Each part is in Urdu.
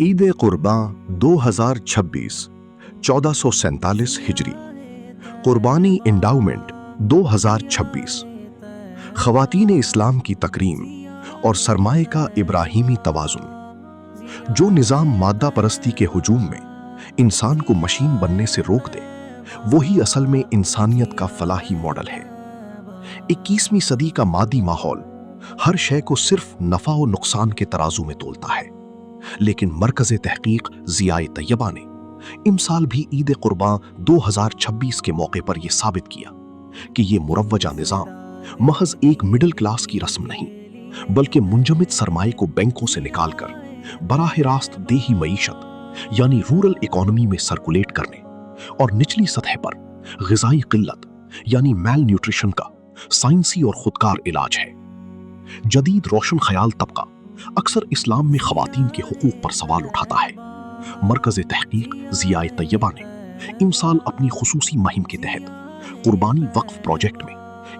عید قرباں 2026 1447 ہجری قربانی انڈاؤمنٹ 2026 خواتین اسلام کی تکریم اور سرمایہ کا ابراہیمی توازن جو نظام مادہ پرستی کے ہجوم میں انسان کو مشین بننے سے روک دے وہی اصل میں انسانیت کا فلاحی ماڈل ہے۔ 21ویں صدی کا مادی ماحول ہر شے کو صرف نفع و نقصان کے ترازو میں تولتا ہے، لیکن مرکز تحقیق ضیاء طیبہ نے امسال بھی عید قرباں 2026 کے موقع پر یہ ثابت کیا کہ یہ مروجہ نظام محض ایک مڈل کلاس کی رسم نہیں، بلکہ منجمد سرمایہ کو بینکوں سے نکال کر براہ راست دیہی معیشت یعنی رورل اکانومی میں سرکولیٹ کرنے اور نچلی سطح پر غذائی قلت یعنی میل نیوٹریشن کا سائنسی اور خودکار علاج ہے۔ جدید روشن خیال طبقہ اکثر اسلام میں خواتین کے حقوق پر سوال اٹھاتا ہے۔ مرکز تحقیق ضیاء طیبہ نے امسال اپنی خصوصی مہم کے تحت قربانی وقف پروجیکٹ میں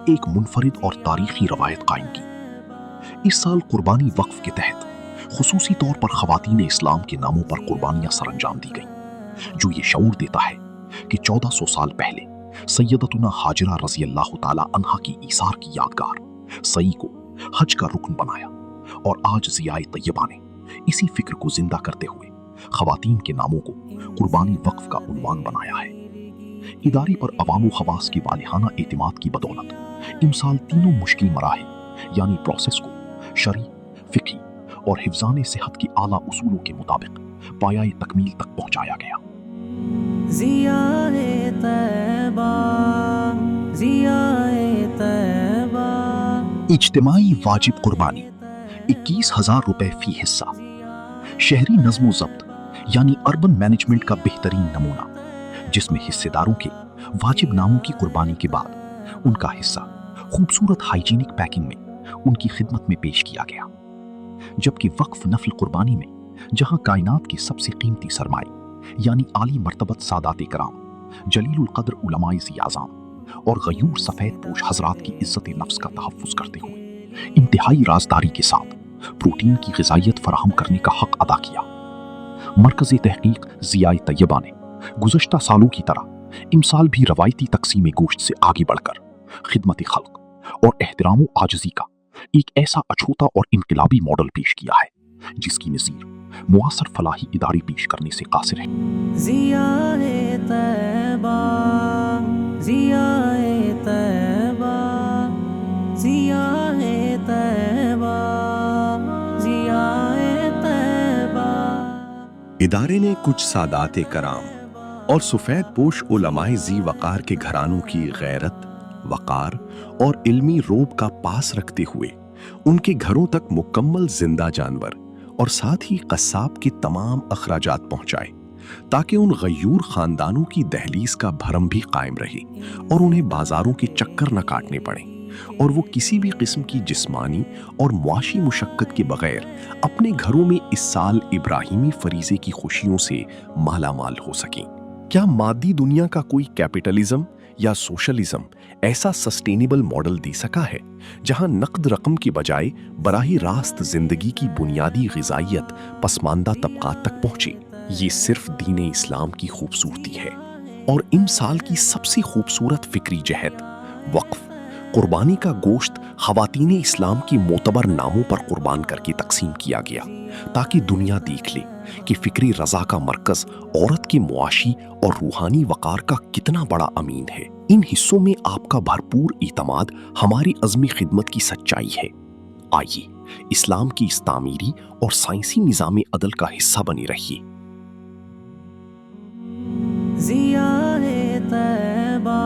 ایک منفرد اور تاریخی روایت قائم کی۔ اس سال قربانی وقف کے تحت خصوصی طور پر خواتین اسلام کے ناموں پر قربانیاں سر انجام دی گئیں، جو یہ شعور دیتا ہے کہ 1400 سال پہلے سیدتنا ہاجرہ رضی اللہ تعالی عنہا کی ایثار کی یادگار سعی کو حج کا رکن بنایا، اور آج ضیاء طیبہ نے اسی فکر کو زندہ کرتے ہوئے خواتین کے ناموں کو قربانی وقف کا عنوان بنایا ہے۔ ادارے پر عوام و خواص کی والہانہ اعتماد کی بدولت امسال تینوں مشکل مراحل یعنی پروسیس کو شرعی، فقہی اور حفظان صحت کی اعلیٰ اصولوں کے مطابق پایۂ تکمیل تک پہنچایا گیا۔ ضیاء طیبہ، ضیاء طیبہ۔ اجتماعی واجب قربانی 21,000 روپے فی حصہ۔ شہری نظم و ضبط یعنی اربن مینجمنٹ کا بہترین نمونہ، جس میں حصے داروں کے واجب ناموں کی قربانی کے بعد ان کا حصہ خوبصورت ہائیجینک پیکنگ میں ان کی خدمت میں پیش کیا گیا۔ جبکہ وقف نفل قربانی میں جہاں کائنات کی سب سے قیمتی سرمایہ یعنی عالی مرتبت سادات کرام، جلیل القدر علماء اعظام اور غیور سفید پوش حضرات کی عزت نفس کا تحفظ کرتے ہوئے انتہائی رازداری کے ساتھ پروٹین کی غذائیت فراہم کرنے کا حق ادا کیا۔ مرکز تحقیق ضیاء طیبہ نے گزشتہ سالوں کی طرح امسال بھی روایتی تقسیم گوشت سے آگے بڑھ کر خدمت خلق اور احترام و عاجزی کا ایک ایسا اچھوتا اور انقلابی ماڈل پیش کیا ہے جس کی نظیر معاصر فلاحی ادارے پیش کرنے سے قاصر ہے۔ ضیاء طیبہ، ضیاء طیبہ، ضیاء طیبہ، ضیاء طیبہ۔ ادارے نے کچھ سادات کرام اور سفید پوش علماء ذی وقار کے گھرانوں کی غیرت، وقار اور علمی روب کا پاس رکھتے ہوئے ان کے گھروں تک مکمل زندہ جانور اور ساتھ ہی قصاب کے تمام اخراجات پہنچائے، تاکہ ان غیور خاندانوں کی دہلیز کا بھرم بھی قائم رہے اور انہیں بازاروں کے چکر نہ کاٹنے پڑیں، اور وہ کسی بھی قسم کی جسمانی اور معاشی مشقت کے بغیر اپنے گھروں میں اس سال ابراہیمی فریضے کی خوشیوں سے مالا مال ہو سکیں۔ کیا مادی دنیا کا کوئی کیپٹلزم یا سوشلزم ایسا سسٹینیبل ماڈل دے سکا ہے جہاں نقد رقم کی بجائے براہ راست زندگی کی بنیادی غذائیت پسماندہ طبقات تک پہنچے؟ یہ صرف دین اسلام کی خوبصورتی ہے، اور امسال کی سب سے خوبصورت فکری جہت وقف قربانی کا گوشت خواتین اسلام کے معتبر ناموں پر قربان کر کے تقسیم کیا گیا، تاکہ دنیا دیکھ لے کہ فکری رضا کا مرکز عورت کے معاشی اور روحانی وقار کا کتنا بڑا امین ہے۔ ان حصوں میں آپ کا بھرپور اعتماد ہماری عزم خدمت کی سچائی ہے۔ آئیے اسلام کی اس تعمیری اور سائنسی نظام عدل کا حصہ بنے رہیے۔ ضیاء طیبہ،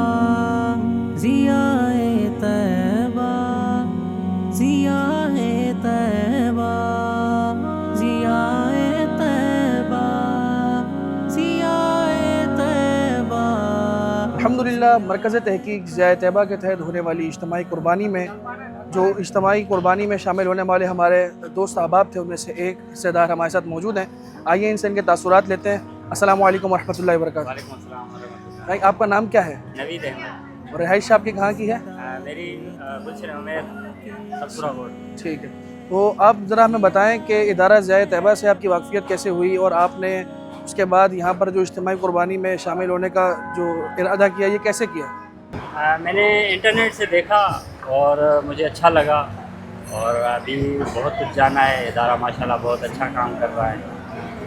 ضیاء طیبہ، ضیاء طیبہ، ضیاء طیبہ، ضیاء طیبہ۔ الحمدللہ مرکز تحقیق ضیاء طیبہ کے تحت ہونے والی اجتماعی قربانی میں جو اجتماعی قربانی میں شامل ہونے والے ہمارے دوست احباب تھے، ان میں سے ایک حصہ دار ہمارے ساتھ موجود ہیں۔ آئیے ان سے ان کے تاثرات لیتے ہیں۔ السلام علیکم ورحمۃ اللہ وبرکاتہ۔ وعلیکم السلام ورحمۃ اللہ۔ بھائی آپ کا نام کیا ہے؟ نوید احمد۔ اور رہائش آپ کی کہاں کی ہے؟ میری گلشن عمیر سبزورہ روڈ۔ ٹھیک ہے۔ تو آپ ذرا ہمیں بتائیں کہ ادارہ ضیاء طیبہ سے آپ کی واقفیت کیسے ہوئی اور آپ نے اس کے بعد یہاں پر جو اجتماعی قربانی میں شامل ہونے کا جو ارادہ کیا یہ کیسے کیا؟ میں نے انٹرنیٹ سے دیکھا اور مجھے اچھا لگا، اور ابھی بہت کچھ جانا ہے۔ ادارہ ماشاءاللہ بہت اچھا کام کر رہا ہے،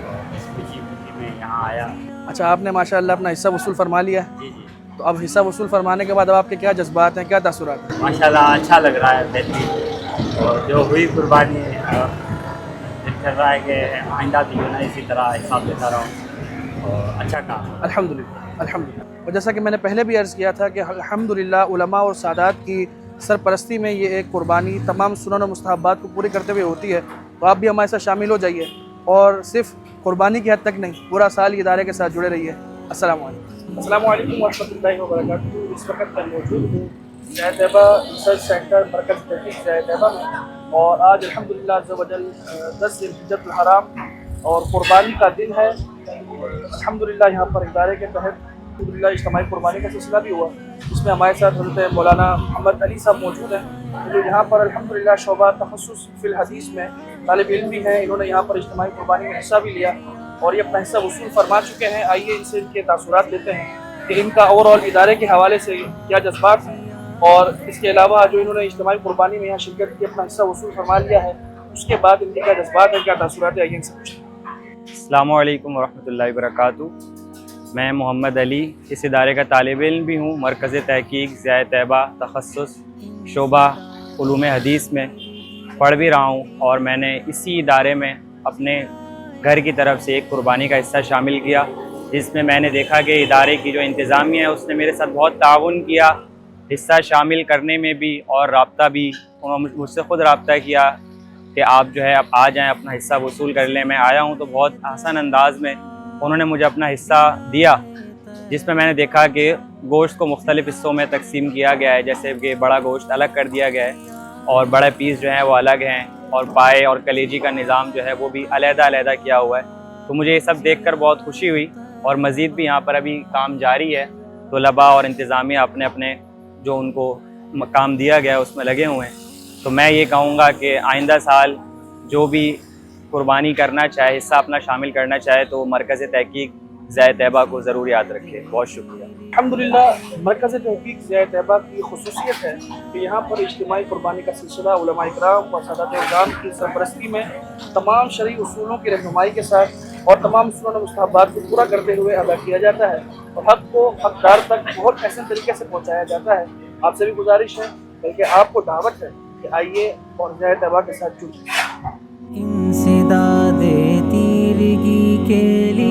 اور اس خوشی میں یہاں آیا۔ اچھا، آپ نے ماشاءاللہ اپنا حصہ وصول فرما لیا ہے، جی جی، تو اب حصہ وصول فرمانے کے بعد اب آپ کے کیا جذبات ہیں، کیا تاثرات ہیں؟ ماشاءاللہ اچھا لگ رہا ہے، بہترین۔ اور جو ہوئی قربانی دل کر رہا ہے کہ آئندہ بھی جو ہے اسی طرح حساب لیتا رہوں، اور اچھا کام۔ الحمدللہ۔ اور جیسا کہ میں نے پہلے بھی عرض کیا تھا کہ الحمدللہ علماء اور سادات کی سرپرستی میں یہ ایک قربانی تمام سنن و مستحبات کو پوری کرتے ہوئے ہوتی ہے، تو آپ بھی ہمارے ساتھ شامل ہو جائیے اور صرف قربانی کی حد تک نہیں، پورا سال یہ ادارے کے ساتھ جڑے رہیے۔ السلام علیکم۔ السلام علیکم ورحمۃ اللہ وبرکاتہ۔ اس وقت میں موجود ہوں ضیاء طیبہ ریسرچ سینٹر مرکز تحقیق ضیاء طیبہ میں، اور آج الحمدللہ عز و جل 10 ذوالحجۃ الحرام اور قربانی کا دن ہے۔ الحمدللہ یہاں پر ادارے کے تحت الحمدللہ اجتماعی قربانی کا سلسلہ بھی ہوا، جس میں ہمارے ساتھ حضرت مولانا محمد علی صاحب موجود ہیں، جو یہاں پر الحمدللہ شعبہ تخصص فی الحدیث میں طالب علم بھی ہیں۔ انہوں نے یہاں پر اجتماعی قربانی میں حصہ بھی لیا اور یہ اپنا حصہ وصول فرما چکے ہیں۔ آئیے ان سے ان کے تاثرات لیتے ہیں کہ ان کا اوور آل ادارے کے حوالے سے کیا جذبات ہیں، اور اس کے علاوہ جو انہوں نے اجتماعی قربانی میں یہاں شرکت کی، اپنا حصہ وصول فرما لیا ہے، اس کے بعد ان کے کیا جذبات ہیں، کیا تاثرات ہیں، آئیے ان سے پوچھیں۔ السلام علیکم ورحمۃ اللہ وبرکاتہ۔ میں محمد علی اس ادارے کا طالب علم بھی ہوں، مرکز تحقیق ضیاء طیبہ تخصص شعبہ علوم حدیث میں پڑھ بھی رہا ہوں، اور میں نے اسی ادارے میں اپنے گھر کی طرف سے ایک قربانی کا حصہ شامل کیا، جس میں میں نے دیکھا کہ ادارے کی جو انتظامیہ ہے اس نے میرے ساتھ بہت تعاون کیا حصہ شامل کرنے میں بھی، اور رابطہ بھی، انہوں نے مجھ سے خود رابطہ کیا کہ آپ جو ہے اب آ جائیں، اپنا حصہ وصول کر لیں۔ میں آیا ہوں تو بہت آسان انداز میں انہوں نے مجھے اپنا حصہ دیا، جس میں نے دیکھا کہ گوشت کو مختلف حصوں میں تقسیم کیا گیا ہے، جیسے کہ بڑا گوشت الگ کر دیا گیا ہے اور بڑے پیس جو ہیں وہ الگ ہیں، اور پائے اور کلیجی کا نظام جو ہے وہ بھی علیحدہ علیحدہ کیا ہوا ہے۔ تو مجھے یہ سب دیکھ کر بہت خوشی ہوئی، اور مزید بھی یہاں پر ابھی کام جاری ہے، طلباء اور انتظامیہ اپنے اپنے جو ان کو کام دیا گیا ہے اس میں لگے ہوئے ہیں۔ تو میں یہ کہوں گا کہ آئندہ سال جو بھی قربانی کرنا چاہے، حصہ اپنا شامل کرنا چاہے، تو مرکز تحقیق ضیاء طیبہ کو ضرور یاد رکھے۔ بہت شکریہ۔ الحمدللہ مرکز تحقیق ضیاء طیبہ کی خصوصیت ہے کہ یہاں پر اجتماعی قربانی کا سلسلہ علماء اکرام اور سادات اعظام کی سرپرستی میں تمام شرعی اصولوں کی رہنمائی کے ساتھ اور تمام سنن و مستحبات کو پورا کرتے ہوئے ادا کیا جاتا ہے، اور حق کو حقدار تک بہت احسن طریقے سے پہنچایا جاتا ہے۔ آپ سے بھی گزارش ہے، بلکہ آپ کو دعوت ہے کہ آئیے اور ضیاء طیبہ کے ساتھ جڑیں۔ انسداد تیرگی کے لیے